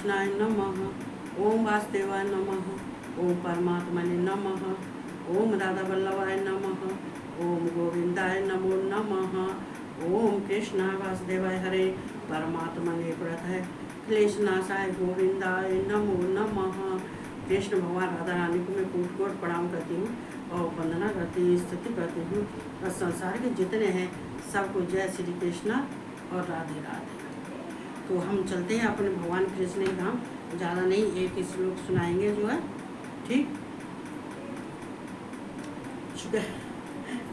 कृष्णाय नमः। ओम वासुदेवाय नमः। ओम परमात्मने नमः। ओम राधा वल्लभाय नमः। ओम गोविंदाय नमो नमः। ओम कृष्णा वासुदेवाय हरे परमात्मने प्रथय क्लेशनाशाय गोविंदाय नमो नमः। कृष्ण भगवान राधा रानी को मैं कोट कोट प्रणाम करती हूँ और वंदना करती हूँ, स्तुति करती हूँ और संसार के जितने हैं सबको जय श्री कृष्ण और राधे राधे। तो हम चलते हैं अपने भगवान कृष्ण के धाम। ज़्यादा नहीं, एक ही श्लोक सुनाएंगे जो है, ठीक।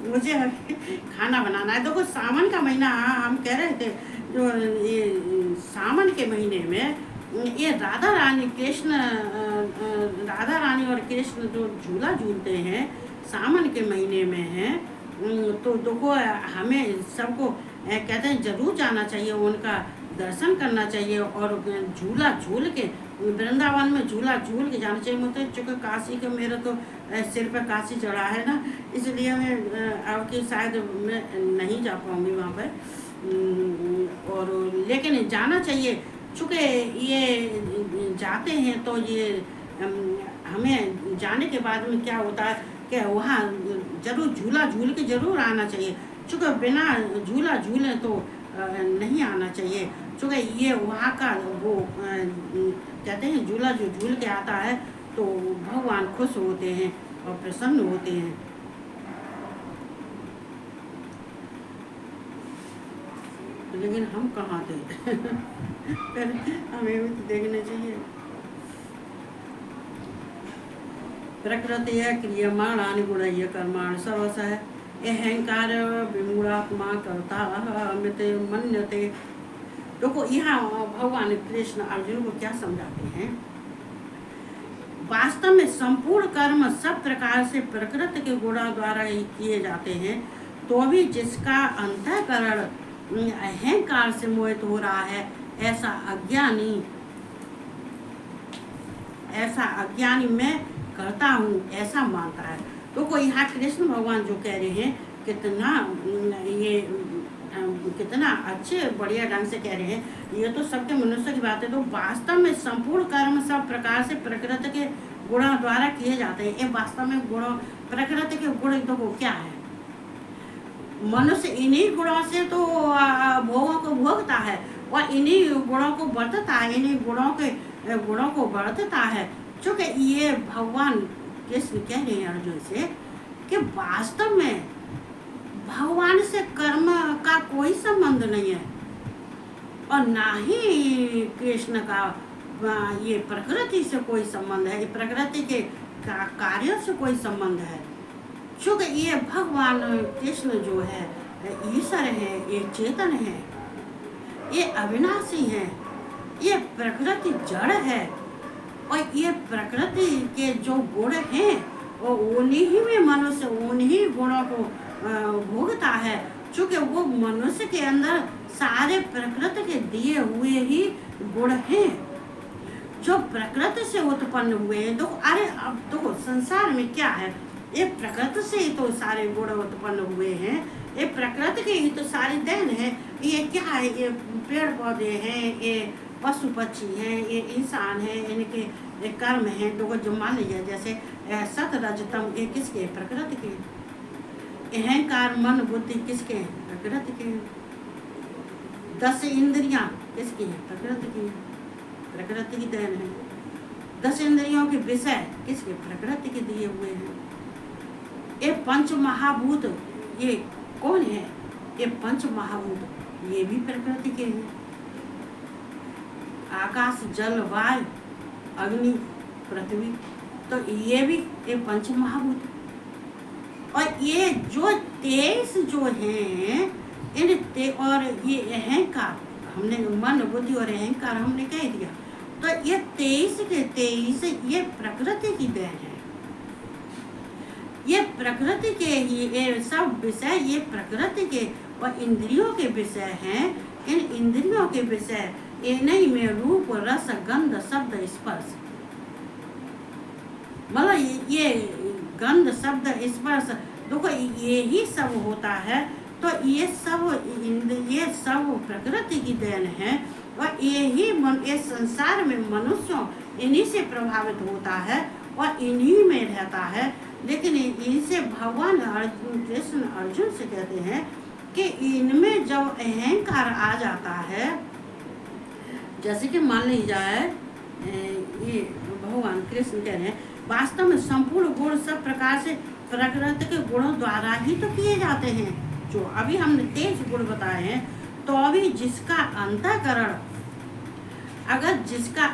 मुझे खाना बनाना है। देखो सावन का महीना, हम कह रहे थे जो ये सावन के महीने में ये राधा रानी कृष्ण, राधा रानी और कृष्ण जो झूला झूलते हैं सावन के महीने में है। तो देखो हमें सबको कहते हैं जरूर जाना चाहिए, उनका दर्शन करना चाहिए और झूला झूल के वृंदावन में झूला झूल के जाना चाहिए। मतलब चूँकि काशी के मेरे तो सिर पर काशी चढ़ा है ना, इसलिए मैं अब की शायद मैं नहीं जा पाऊँगी वहाँ पर। और लेकिन जाना चाहिए, चूँकि ये जाते हैं तो ये हमें जाने के बाद में क्या होता है कि वहाँ जरूर झूला झूल के जरूर आना चाहिए। चूँकि बिना झूला झूले तो नहीं आना चाहिए। चूँकि ये वहाँ का वो कहते हैं झूला जो झूल के आता है तो भगवान खुश होते हैं और प्रसन्न होते हैं। लेकिन हम कहाँ थे हमें भी तो देखना चाहिए। प्रकृति क्रियमाणानि गुणैः कर्माणि सर्वशः अहंकार विमूढ़ात्मा करता अमृत मन्यते। देखो यहाँ भगवान कृष्ण अर्जुन को क्या समझाते हैं, वास्तव में संपूर्ण कर्म सब प्रकार से प्रकृति के गुणों द्वारा ही किए जाते हैं, तो भी जिसका अंतःकरण अहंकार से मोहित हो रहा है ऐसा अज्ञानी मैं करता हूँ ऐसा मानता है। तो कोई यहाँ कृष्ण भगवान जो कह रहे हैं कितना अच्छे बढ़िया ढंग से कह रहे हैं। ये तो सबके मनुष्य की बात है। तो वास्तव में संपूर्ण कर्म सब प्रकार से प्रकृति के गुणों द्वारा किए जाते हैं। ये वास्तव में गुणों प्रकृति के गुण तो क्या है, मनुष्य इन्हीं गुणों से तो भोगों को भोगता है और इन्हीं गुणों को बरतता है, इन्हीं गुणों को बरतता है। चूँकि ये भगवान कृष्ण कह रहे हैं अर्जुन से कि वास्तव में भगवान से कर्म का कोई संबंध नहीं है और ना ही कृष्ण का ये प्रकृति से कोई संबंध है, ये प्रकृति के कार्यों से कोई संबंध है। चूँकि ये भगवान कृष्ण जो है ईश्वर है, ये चेतन है, ये अविनाशी है, ये प्रकृति जड़ है और ये प्रकृति के जो गुण हैं वो उन्हीं में मनुष्य उन्हीं गुणों को भोगता है। चूँकि वो मनुष्य के अंदर सारे प्रकृति के दिए हुए ही गुण हैं जो प्रकृति से उत्पन्न हुए हैं। तो अरे अब तो संसार में क्या है, ये प्रकृति से ही तो सारे गुण उत्पन्न हुए हैं, ये प्रकृति के ही तो सारी देन है। ये क्या है, ये पेड़ पौधे हैं, ये पशु पक्षी हैं, ये इंसान है, इनके ये कर्म हैं। तो जो मान लीजिए जैसे सत रजतम ये किसके, प्रकृति के। अहंकार मन बुद्धि किसके हैं, प्रकृति के। 10 इंद्रियां किसकी हैं, प्रकृति की, प्रकृति की देन है। 10 इंद्रियों के विषय किसके, प्रकृति के दिए हुए हैं। ये पंच महाभूत ये कौन है, ये पंच महाभूत ये भी प्रकृति के हैं। आकाश जल वायु अग्नि पृथ्वी तो ये भी ये पंच महाभूत। और ये जो 23 जो हैं और ये अहंकार हमने मन बुद्धि और अहंकार हमने कह दिया, तो ये 23 के 23 ये प्रकृति की देन है। ये प्रकृति के ही ये सब विषय ये प्रकृति के और इंद्रियों के विषय हैं। इन इंद्रियों के विषय इन्हीं में रूप रस गंध शब्द स्पर्श, मतलब ये गंध शब्द स्पर्श देखो ये ही सब होता है। तो ये सब प्रकृति की देन है और ये संसार में मनुष्यों इन्हीं से प्रभावित होता है और इन्हीं में रहता है। लेकिन इनसे भगवान कृष्ण अर्जुन से कहते हैं कि इनमें जब अहंकार आ जाता है, जैसे कि मान ली जाए ये भगवान कृष्ण कह रहे हैं वास्तव में संपूर्ण गुण सब प्रकार से प्रकृति के गुणों द्वारा ही तो किए जाते हैं। जो अभी हमने 23 गुण बताए हैं, तो अभी जिसका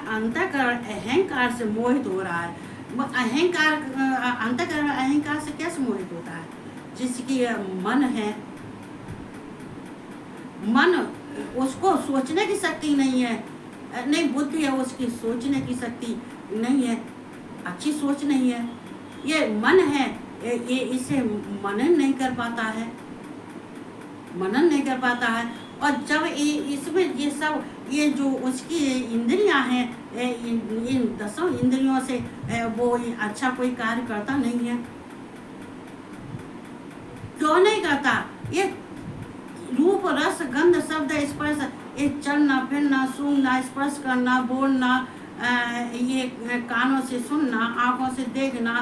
अंतःकरण अहंकार से मोहित हो रहा है, अंतःकरण अहंकार से कैसे मोहित होता है? जिसकी मन है, मन उसको सोचने की शक्ति नहीं है, नहीं बुद्धि है उसकी, सोचने की शक्ति नहीं है, अच्छी सोच नहीं है, ये मन है, ये इसे मनन नहीं कर पाता है। और जब इसमें ये सब ये जो उसकी इंद्रियां हैं, इन 10 इंद्रियों से वो अच्छा कोई कार्य करता नहीं है। क्यों नहीं करता? ये रूप रस गंध शब्द स्पर्श, ये चलना फिरना, सूंघना, स्पर्श करना, बोलना, ये कानों से सुनना, आंखों से देखना,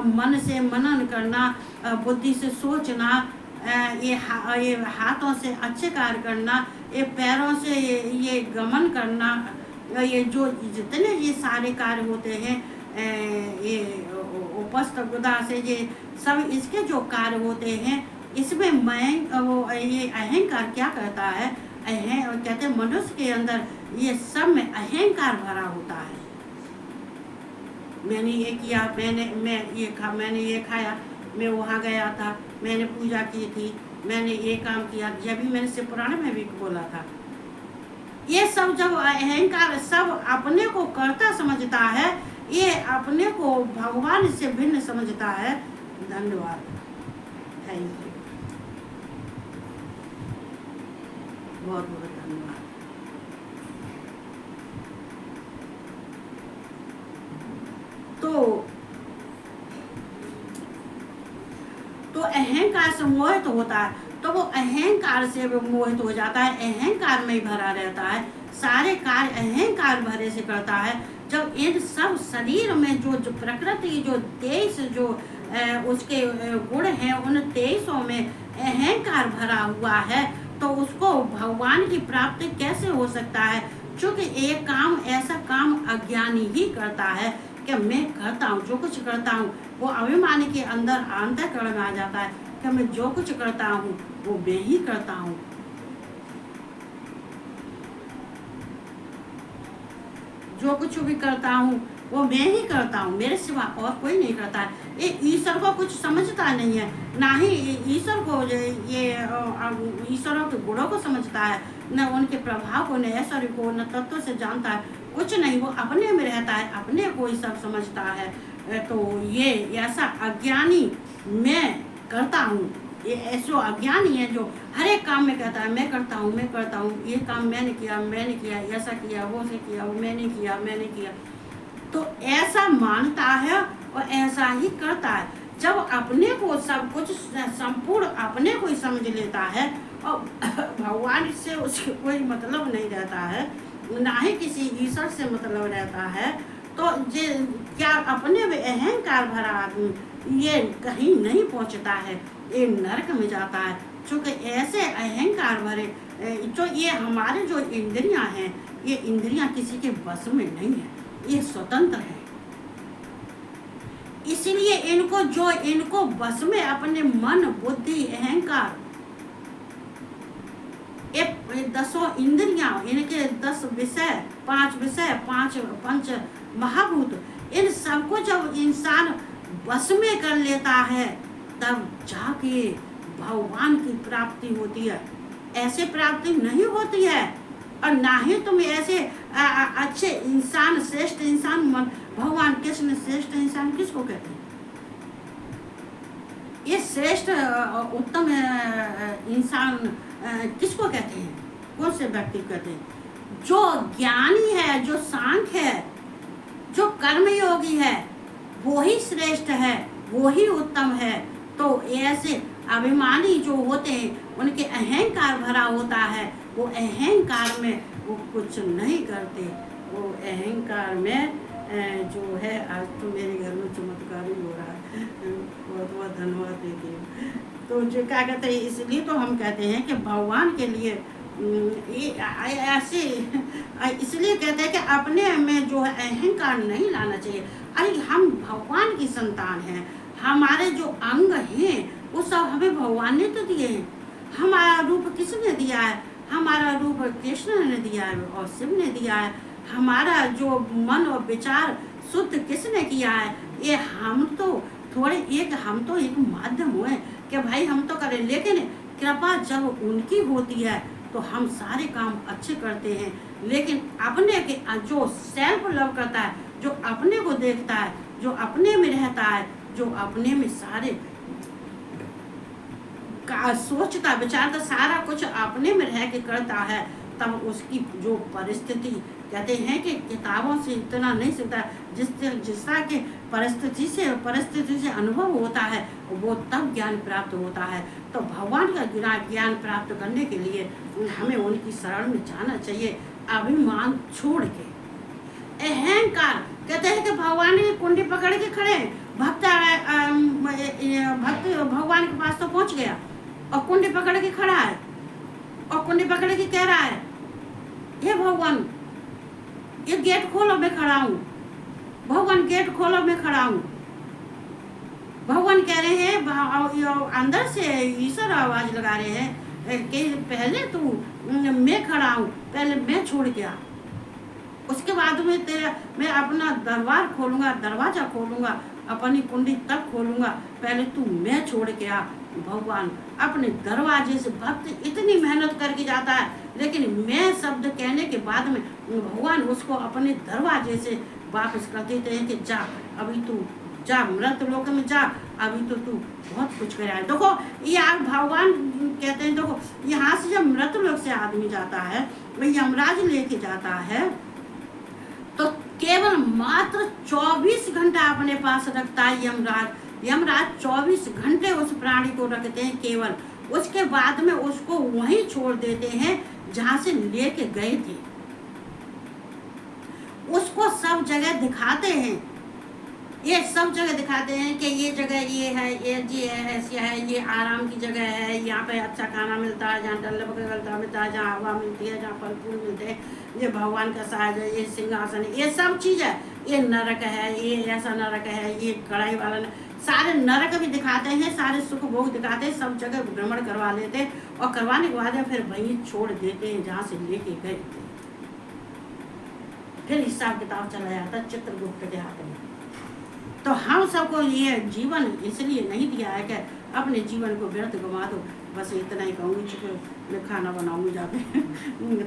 मन से मनन करना, बुद्धि से सोचना, ये हाथों से अच्छे कार्य करना, ये पैरों से ये गमन करना, ये जो जितने ये सारे कार्य होते हैं, ये उपस्थ गुदा से ये सब इसके जो कार्य होते हैं, इसमें ये अहंकार क्या कहता है? कहते हैं मनुष्य के अंदर ये सब में अहंकार भरा होता है। मैंने ये किया, मैंने ये खाया, मैं वहाँ गया था, मैंने पूजा की थी, मैंने ये काम किया, जब भी मैंने से पुराण में भी बोला था। ये सब जब अहंकार सब अपने को करता समझता है, ये अपने को भगवान से भिन्न समझता है। धन्यवाद, थैंक यू, बहुत बहुत धन्यवाद। तो अहंकार से मोहित होता है, तो वो अहंकार से वो मोहित हो जाता है, अहंकार में ही भरा रहता है, सारे कार्य अहंकार भरे से करता है। जब इन सब शरीर में जो प्रकृति जो 23 जो उसके गुण हैं, उन 23 में अहंकार भरा हुआ है, तो उसको भगवान की प्राप्ति कैसे हो सकता है? क्योंकि एक काम ऐसा काम अज्ञानी ही करता है कि मैं करता हूँ, जो कुछ करता हूँ वो अभिमान के अंदर अंतःकरण में आ जाता है कि मैं जो कुछ करता हूँ वो मैं ही करता हूँ। जो कुछ भी करता हूँ वो मैं ही करता हूँ, मेरे सिवा और कोई नहीं करता है। ये ईश्वर को कुछ समझता नहीं है, ना ही ईश्वर को ये ईश्वरों के गुणों को समझता है, न उनके प्रभाव को, न ऐश्वर्य को, न तत्व से जानता है, कुछ नहीं। वो अपने में रहता है, अपने को ही सब समझता है। तो ये ऐसा अज्ञानी मैं करता हूँ, ये ऐसा अज्ञानी है जो हर एक काम में कहता है मैं करता हूँ, ये काम मैंने किया, ऐसा किया, वो से किया, वो मैंने किया। तो ऐसा मानता है और ऐसा ही करता है। जब अपने को सब कुछ संपूर्ण अपने को ही समझ लेता है और भगवान से उसके कोई मतलब नहीं रहता है, ना ही किसी ईश्वर से मतलब रहता है, तो ये क्या अपने में अहंकार भरा आदमी ये कहीं नहीं पहुंचता है, ये नरक में जाता है। क्योंकि ऐसे अहंकार भरे जो ये हमारे जो इंद्रियां हैं, ये इंद्रियां किसी के बस में नहीं है, ये स्वतंत्र है। इसलिए इनको बस में अपने मन, बुद्धि, अहंकार, ये 10 इंद्रियां, इनके 10 विषय, 5 विषय, 5 पंच महाभूत, इन सबको जब इंसान बस में कर लेता है, तब जाके भगवान की प्राप्ति होती है। ऐसे प्राप्ति नहीं होती है, और ना ही तुम ऐसे अच्छे इंसान, श्रेष्ठ इंसान, भगवान कृष्ण श्रेष्ठ इंसान किसको कहते हैं? ये श्रेष्ठ उत्तम इंसान किसको कहते हैं? कौन से व्यक्ति कहते हैं? जो ज्ञानी है, जो सांख्य है, जो कर्मयोगी है, वो ही श्रेष्ठ है, वो ही उत्तम है। तो ऐसे अभिमानी जो होते हैं, उनके अहंकार भरा होता है, वो अहंकार में वो कुछ नहीं करते। वो अहंकार में जो है, आज तो मेरे घर में चमत्कार ही हो रहा है। बहुत बहुत धन्यवाद देती हूँ। तो जो क्या कहते हैं, इसलिए तो हम कहते हैं कि भगवान के लिए ऐसे इसलिए कहते हैं कि अपने में जो है अहंकार नहीं लाना चाहिए। अरे हम भगवान की संतान हैं, हमारे जो अंग हैं वो सब हमें भगवान ने तो दिए हैं। हमारा रूप किसने दिया है? हमारा रूप कृष्ण ने दिया है और शिव ने दिया है। हमारा जो मन और विचार शुद्ध किसने किया है? ये हम तो हम तो एक माध्यम हुए कि भाई हम तो करें, लेकिन कृपा जब उनकी होती है तो हम सारे काम अच्छे करते हैं। लेकिन अपने के जो सेल्फ लव करता है, जो अपने को देखता है, जो अपने में रहता है, जो अपने में सारे का सोचता विचारता, सारा कुछ अपने में रह के करता है, तब उसकी जो परिस्थिति कहते हैं कि किताबों से इतना नहीं सीखता, जिसका के परिस्थिति से अनुभव होता है, वो तब ज्ञान प्राप्त होता है। तो भगवान का ज्ञान प्राप्त करने के लिए हमें उनकी शरण में जाना चाहिए, अभिमान छोड़ के। अहंकार कहते हैं कि भगवान की कुंडी पकड़ के खड़े हैं, भक्त भगवान के पास तो पहुंच गया और कुंडी पकड़ के खड़ा है, और कुंडी पकड़ के कह रहा है, हे भगवान ये गेट खोलो, मैं खड़ा हूँ। भगवान गेट खोलो, मैं खड़ा हूँ। भगवान कह रहे हैं, अंदर से ईश्वर आवाज लगा रहे हैं कि पहले तू, मैं खड़ा हूँ, पहले मैं छोड़ के आ, उसके बाद में मैं अपना दरवाजा खोलूंगा, अपनी कुंडी तब खोलूंगा, पहले तू मैं छोड़ के आ। भगवान अपने दरवाजे से भक्त इतनी मेहनत करके जाता है, लेकिन मैं शब्द कहने के बाद में भगवान उसको अपने दरवाजे से वापस कर देते हैं कि जा, अभी तू जा, मृत लोक में जा, अभी तो तू बहुत कुछ कराया। देखो ये आप भगवान कहते हैं, देखो यहाँ से जब मृत लोक से आदमी जाता है, वही यमराज लेके जाता है, तो केवल मात्र 24 घंटा अपने पास रखता है यमराज 24 घंटे उस प्राणी को रखते हैं केवल। उसके बाद में उसको वहीं छोड़ देते हैं जहां से लेके गए थे। उसको सब जगह दिखाते हैं, ये सब जगह दिखाते हैं कि ये जगह ये है, ये है, ऐसी है, ये आराम की जगह है, यहाँ पे अच्छा खाना मिलता है, जहाँ डल्ले बगल मिलता है, जहाँ हवा मिलती है, जहाँ फल फूल मिलते हैं, ये भगवान का साज है, ये सिंहासन है, ये सब चीज़ है। ये नरक है, ये ऐसा नरक है, ये कढ़ाई वाला सारे नरक भी दिखाते हैं, सारे सुख भोग दिखाते हैं, सब जगह भ्रमण करवा लेते हैं, और करवाने के बाद फिर वहीं छोड़ देते हैं जहाँ से लेके गए थे। फिर हिसाब किताब चला जाता चित्रगुप्त के हाथ में। तो हम सबको ये जीवन इसलिए नहीं दिया है कि अपने जीवन को व्यर्थ गंवा दो। बस इतना ही कहूँगी, चूँकि मैं खाना बनाऊँगी जाके।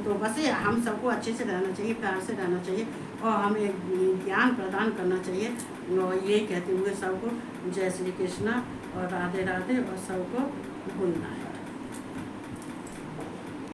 तो बस हम सबको अच्छे से रहना चाहिए, प्यार से रहना चाहिए, और हमें ज्ञान प्रदान करना चाहिए। और ये कहते हुए सबको जय श्री कृष्णा और राधे राधे, और सबको भूलना है।